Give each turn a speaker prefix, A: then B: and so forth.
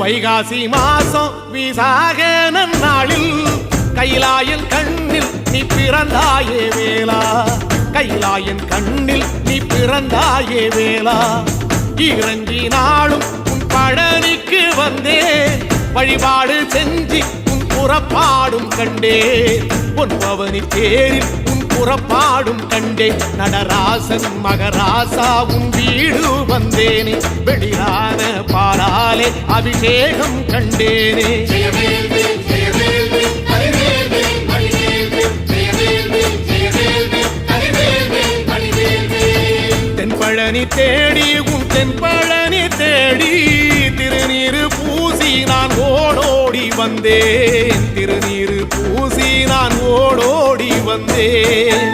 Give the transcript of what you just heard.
A: வைகாசி மாசம் விசாக நன்னாளில் கைலாயன் கண்ணில் நீ பிறந்தாயே வேளா, கைலாயன் கண்ணில் நீ பிறந்தாயே வேளா. இறங்கி நாளும் உன் பழனிக்கு வந்தேன், வழிபாடு செஞ்சு உன் புறப்பாடும் கண்டேன். பொன்பவனி தேரில் உன் புறப்பாடும் கண்டேன். நடராசன் மகராசா உன் வீடு வந்தேனே, வெளியான பாலாலே அபிஷேகம் கண்டேனே. தென்பழனி தேடி உன் தென்பழனி தேடி திருநீரு பூசி நான் ஓடோடி வந்தேன், திருநீரு பூசி நான் ஓடோடி வந்தேன்.